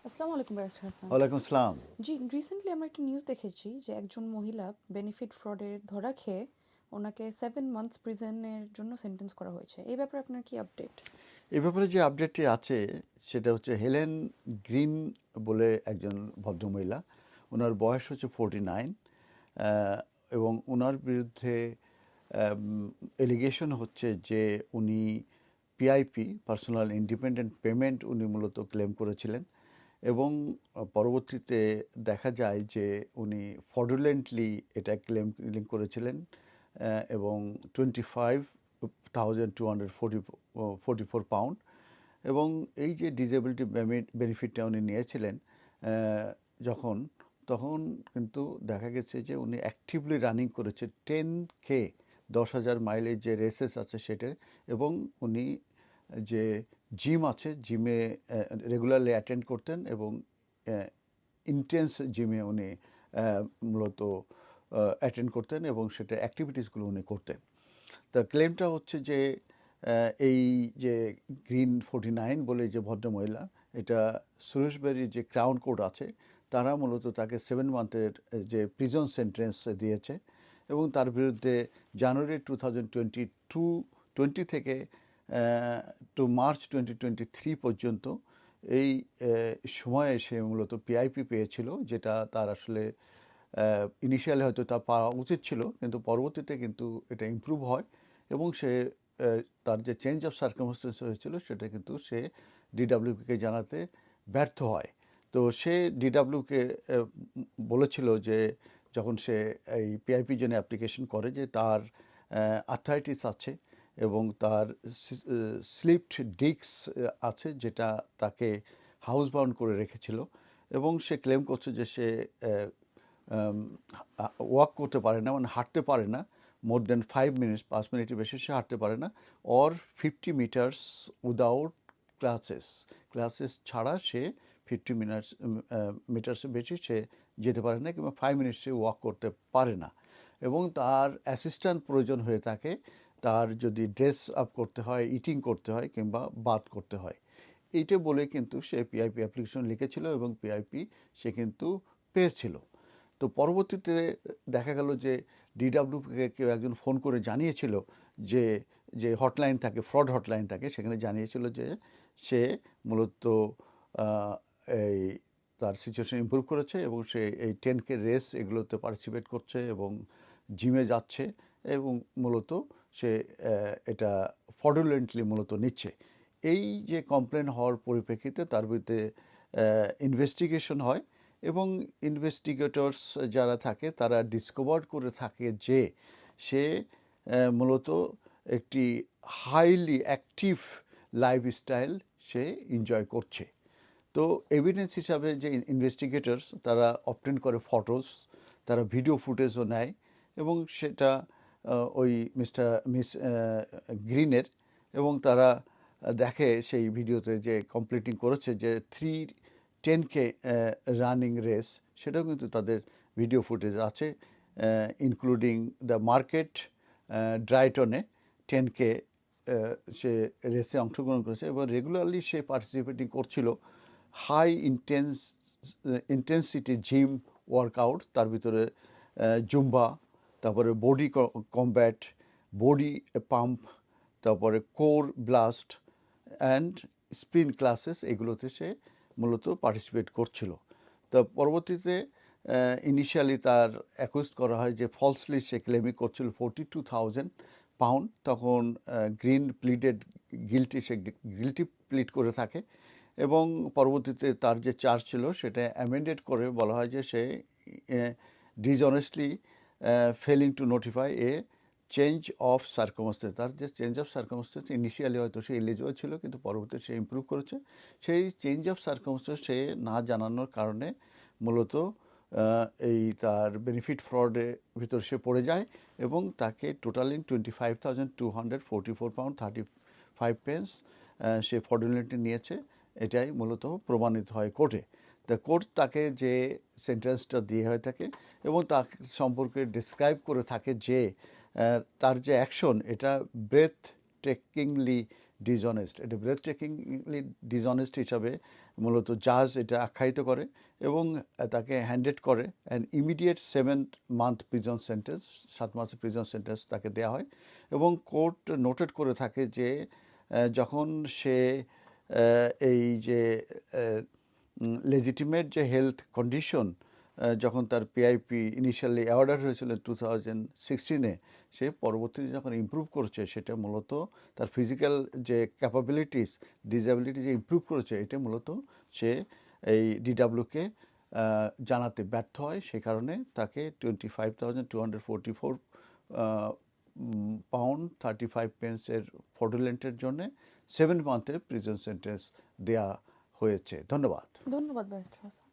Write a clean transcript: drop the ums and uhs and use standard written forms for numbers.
আসসালামু আলাইকুম ব্যারিস্টার হাসান। ওয়ালাইকুম আসসালাম। জি, রিসেন্টলি আমরা একটা নিউজ দেখেছি যে একজন মহিলা বেনিফিট ফ্রডের ধরা খেয়ে ওনাকে 7 মান্থস প্রিজনের জন্য সেন্টেন্স করা হয়েছে। এই ব্যাপারে আপনার কি আপডেট? এই ব্যাপারে যে আপডেটটি আছে সেটা হচ্ছে হেলেন গ্রিন বলে একজন ভদ্রমহিলা। ওনার বয়স হচ্ছে 49 এবং ওনার বিরুদ্ধে এলিগেশন হচ্ছে যে উনি পিআইপি পার্সোনাল ইন্ডিপেন্ডেন্ট পেমেন্ট উনি মূলত ক্লেম করেছিলেন এবং পরবর্তীতে দেখা যায় যে উনি ফ্রডুলেন্টলি এটা ক্লেম করেছিলেন এবং 25,244 পাউন্ড। এবং এই যে ডিসেবিলিটি বেনিফিটটা উনি নিয়েছিলেন যখন তখন কিন্তু দেখা গেছে যে উনি অ্যাক্টিভলি রানিং করেছে 10K 10,000 মাইলের যে রেসেস আছে সেটা। এবং উনি যে জিম আছে জিমে রেগুলারলি অ্যাটেন্ড করতেন এবং ইন্টেন্স জিমে উনি মূলত অ্যাটেন্ড করতেন এবং সেটা অ্যাক্টিভিটিসগুলো উনি করতেন। তা ক্লেমটা হচ্ছে যে এই যে গ্রিন 49 বলে যে ভদ্রমহিলা, এটা সুরেশবেরির যে ক্রাউন কোর্ট আছে তারা মূলত তাকে 7 মান্থের যে প্রিজন সেন্টেন্স দিয়েছে এবং তার বিরুদ্ধে জানুয়ারি 2020 থেকে টু মার্চ 2023 পর্যন্ত এই সময়ে সে মূলত পিআইপি পেয়েছিল, যেটা তার আসলে ইনিশিয়ালি হয়তো তা পাওয়া উচিত ছিল, কিন্তু পরবর্তীতে কিন্তু এটা ইমপ্রুভ হয় এবং সে তার যে চেঞ্জ অফ সার্কামস্টেন্স হয়েছিল সেটা কিন্তু সে ডিডাব্লিউপিকে জানাতে ব্যর্থ হয়। তো সে ডিডাব্লিউকে বলেছিল যে যখন সে এই পিআইপির জন্য অ্যাপ্লিকেশন করে যে তার আর্থ্রাইটিস আছে এবং তার স্লিপড ডিস্ক আছে, যেটা তাকে হাউস বাউন্ড করে রেখেছিল। এবং সে ক্লেম করছে যে সে ওয়াক করতে পারে না, মানে হাঁটতে পারে না মোর দেন 5 মিনিটস, 5 মিনিটের বেশি সে হাঁটতে পারে না। অর 50 মিটার্স উইদাউট ক্লাসেস ছাড়া সে 50 মিটার্সের বেশি সে যেতে পারে না, কিংবা 5 মিনিটস সে ওয়াক করতে পারে না। এবং তার অ্যাসিস্ট্যান্ট প্রয়োজন হয়ে থাকে তার যদি ড্রেস আপ করতে হয়, ইটিং করতে হয় কিংবা বাথ করতে হয়। এইটা বলে কিন্তু সে পিআইপি অ্যাপ্লিকেশন লিখেছিল এবং পিআইপি সে কিন্তু পেয়েছিল। তো পরবর্তীতে দেখা গেল যে ডিডাব্লিউপিকে কেউ একজন ফোন করে জানিয়েছিল যে যে হটলাইন থাকে, ফ্রড হটলাইন থাকে, সেখানে জানিয়েছিল যে সে মূলত আহ, এই তার সিচুয়েশন ইমপ্রুভ করেছে এবং সে এই 10K রেস এগুলোতে পার্টিসিপেট করছে এবং জিমে যাচ্ছে এবং মূলত সে এটা ফ্রডুলেন্টলি মূলত নিচ্ছে। এই যে কমপ্লেন হওয়ার পরিপ্রেক্ষিতে তার বিরুদ্ধে ইনভেস্টিগেশন হয় এবং ইনভেস্টিগেটরস যারা থাকে তারা ডিসকভার করে থাকে যে সে মূলত একটি হাইলি অ্যাক্টিভ লাইফস্টাইল সে এনজয় করছে। তো এভিডেন্স হিসাবে যে ইনভেস্টিগেটরস তারা অবটেন করে ফটোস, তারা ভিডিও ফুটেজও নেয় এবং সেটা ওই মিস গ্রিনের, এবং তারা দেখে সেই ভিডিওতে যে কমপ্লিটিং করেছে যে 10K রানিং রেস, সেটাও কিন্তু তাদের ভিডিও ফুটেজ আছে, ইনক্লুডিং দ্য মার্কেট ড্রাইটনে 10K সে রেসে অংশগ্রহণ করেছে এবং রেগুলারলি সে পার্টিসিপেটিং করছিল হাই ইন্টেন্সিটি জিম ওয়ার্কআউট, তার ভিতরে জুম্বা, তারপরে বডি কমব্যাট, বডি পাম্প, তারপরে core blast and spin classes, এগুলোতে সে মূলত পার্টিসিপেট করছিল। তো পরবর্তীতে ইনিশিয়ালি তার অ্যাকুজ করা হয় যে ফলসলি সে ক্লেমিং করছিল 42,000 পাউন্ড। তখন গ্রিন প্লিডেড গিলটি, সে গিলটি প্লিড করে থাকে এবং পরবর্তীতে তার যে চার্জ ছিল সেটা অ্যামেন্ডেড করে বলা হয় যে সে dishonestly failing to notify a change of circumstance. তার যে চেঞ্জ অফ সার্কামস্টেন্স ইনিশিয়ালি হয়তো সে এলিজিবল ছিল কিন্তু পরবর্তীতে সে ইমপ্রুভ করেছে, সেই চেঞ্জ অফ সার্কামস্টেন্স সে না জানানোর কারণে মূলত এই তার বেনিফিট ফ্রডের ভিতর সে পড়ে যায় এবং তাকে টোটালিং 25,244 পাউন্ড 35 পেন্স সে ফ্রডুলেন্টলি নিয়েছে। এটাই মূলত প্রমাণিত হয় কোর্টে। তা কোর্ট তাকে যে সেন্টেন্সটা দিয়ে হয়ে থাকে এবং তার সম্পর্কে ডিসক্রাইব করে থাকে যে তার যে অ্যাকশন এটা ব্রেথ টেকিংলি ডিসঅনেস্ট, এটা ব্রেথ টেকিংলি ডিসঅনেস্ট হিসাবে মূলত জাজ এটা আখ্যায়িত করে এবং তাকে হ্যান্ডেড করে and immediate 7 month prison sentence, 7 মাসের প্রিজন সেন্টেন্স তাকে দেওয়া হয়। এবং কোর্ট নোটেড করে থাকে যে যখন সে এই যে লেজিটিমেট যে হেলথ কন্ডিশন, যখন তার পিআইপি ইনিশিয়ালি অর্ডার হয়েছিল 2016-এ, সে পরবর্তীতে যখন ইমপ্রুভ করছে, সেটা মূলত তার ফিজিক্যাল যে ক্যাপাবিলিটিস, ডিসএবিলিটি যে ইমপ্রুভ করেছে, এটা মূলত সে এই ডিডাব্লিউকে জানাতে ব্যর্থ হয়। সে কারণে তাকে 25,244 পাউন্ড 35 পেন্সের ফ্রডুলেন্টের জন্য 7 মান্থের প্রিজন সেন্টেন্স দেয়া হয়েছে। ধন্যবাদ। ধন্যবাদ ব্যারিস্টার হাসান।